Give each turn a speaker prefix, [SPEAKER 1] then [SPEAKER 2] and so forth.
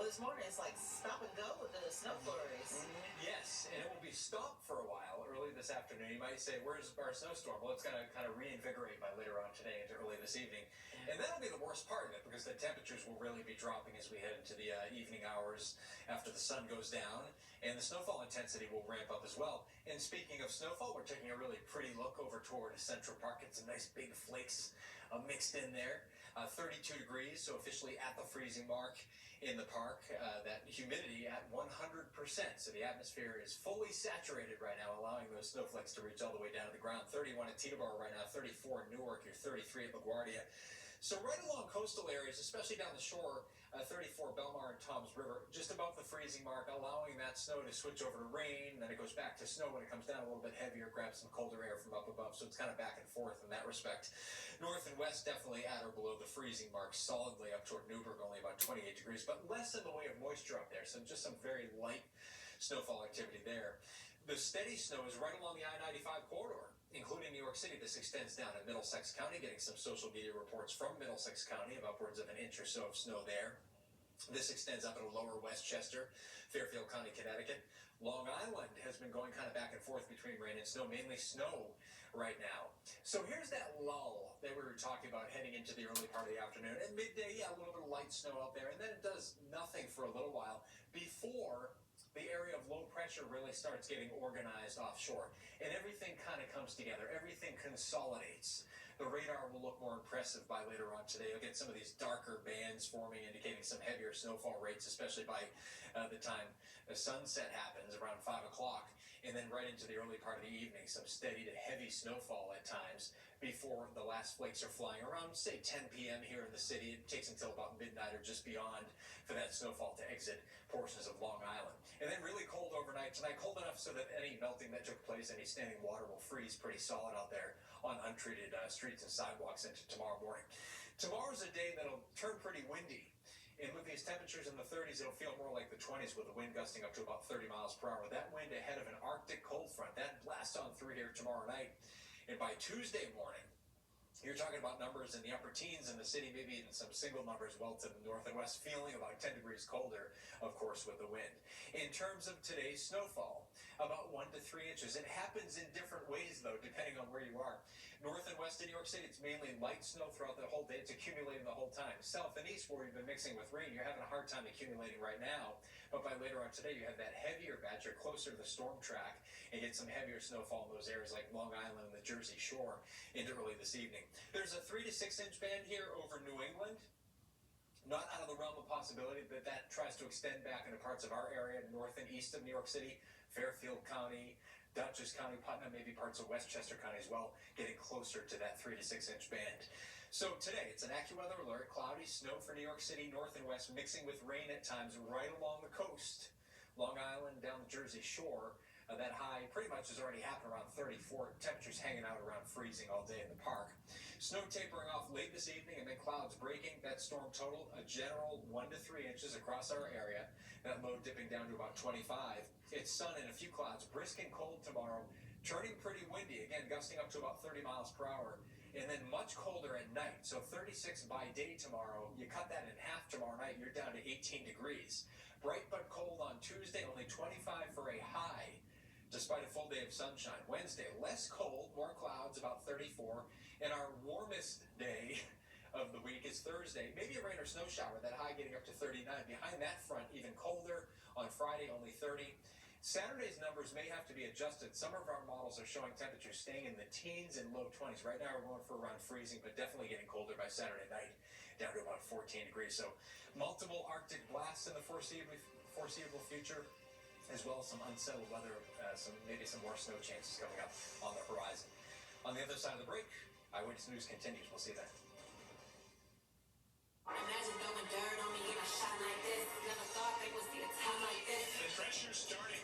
[SPEAKER 1] this morning it's like stop and go with the snow flurries.
[SPEAKER 2] Yes, and it will be stopped for a while early this afternoon. You might say, where's our snowstorm? Well, it's going to kind of reinvigorate by later on today into early this evening. And that'll be the worst part of it because the temperatures will really be dropping as we head into the evening hours after the sun goes down. And the snowfall intensity will ramp up as well. And speaking of snowfall, we're taking a really pretty look over toward Central Park. It's some nice big flakes mixed in there. 32 degrees, so officially at the freezing mark in the park. That humidity at 100%. So the atmosphere is fully saturated right now, allowing those snowflakes to reach all the way down to the ground. 31 at Teterboro right now, 34 in Newark, you're 33 at LaGuardia. So right along coastal areas, especially down the shore, 34 Belmar and Toms River, just above the freezing mark, allowing that snow to switch over to rain. Then it goes back to snow when it comes down a little bit heavier, grabs some colder air from up above. So it's kind of back and forth in that respect. North and west definitely at or below the freezing mark, solidly up toward Newburgh, only about 28 degrees, but less in the way of moisture up there. So just some very light snowfall activity there. The steady snow is right along the I-95 corridor, including New York City. This extends down to Middlesex County, getting some social media reports from Middlesex County of upwards of an inch or so of snow there. This extends up into lower Westchester, Fairfield County, Connecticut. Long Island has been going kind of back and forth between rain and snow, mainly snow right now. So here's that lull that we were talking about heading into the early part of the afternoon. At midday, yeah, a little bit of light snow out there, and then it does nothing for a little while before the area of low pressure really starts getting organized offshore. And everything kind of comes together. Everything consolidates. The radar will look more impressive by later on today. You'll get some of these darker bands forming, indicating some heavier snowfall rates, especially by the time the sunset happens around 5 o'clock. And then right into the early part of the evening, some steady to heavy snowfall at times before the last flakes are flying around, say, 10 p.m. here in the city. It takes until about midnight or just beyond for that snowfall to exit portions of Long Island. And then really cold overnight tonight, cold enough so that any melting that took place, any standing water will freeze pretty solid out there on untreated streets and sidewalks into tomorrow morning. Tomorrow's a day that'll turn pretty windy. And with these temperatures in the 30s, it'll feel more like the 20s with the wind gusting up to about 30 miles per hour. That wind ahead of an Arctic cold front, that blasts on through here tomorrow night. And by Tuesday morning, you're talking about numbers in the upper teens in the city, maybe even some single numbers well to the north and west, feeling about 10 degrees colder, of course, with the wind. In terms of today's snowfall, about 1 to 3 inches. It happens in different ways, though, depending on where you are. North and west in New York City, it's mainly light snow throughout the whole day. It's accumulating the whole time. South and east, where we've been mixing with rain, you're having a hard time accumulating right now. But by later on today, you have that heavier batch. You're closer to the storm track and get some heavier snowfall in those areas like Long Island and the Jersey Shore into early this evening. There's a 3 to 6 inch band here over New England. Not out of the realm of possibility that that tries to extend back into parts of our area, north and east of New York City, Fairfield County, Dutchess County, Putnam, maybe parts of Westchester County as well, getting closer to that 3 to 6 inch band. So today, it's an AccuWeather alert, cloudy, snow for New York City, north and west, mixing with rain at times right along the coast. Long Island, down the Jersey Shore, that high pretty much has already happened around 34. Temperatures hanging out around freezing all day in the park. Snow tapering off late this evening and then clouds breaking. That storm total, a general 1 to 3 inches across our area. That low dipping down to about 25. It's sun and a few clouds, brisk and cold tomorrow. Turning pretty windy, again, gusting up to about 30 miles per hour. And then much colder at night. So 36 by day tomorrow. You cut that in half tomorrow night, you're down to 18 degrees. Bright but cold on Tuesday, only 25 for a high, despite a full day of sunshine. Wednesday, less cold, more clouds, about 34. And our warmest day of the week is Thursday. Maybe a rain or snow shower, that high getting up to 39. Behind that front, even colder. On Friday, only 30. Saturday's numbers may have to be adjusted. Some of our models are showing temperatures staying in the teens and low 20s. Right now, we're going for around freezing, but definitely getting colder by Saturday night, down to about 14 degrees. So multiple Arctic blasts in the foreseeable future, as well as some unsettled weather, maybe some more snow chances coming up on the horizon. On the other side of the break, Eyewitness News continues. We'll see you then.
[SPEAKER 3] Imagine throwing dirt on me and I shine like this. Never thought they would see a time like this.
[SPEAKER 4] The pressure starting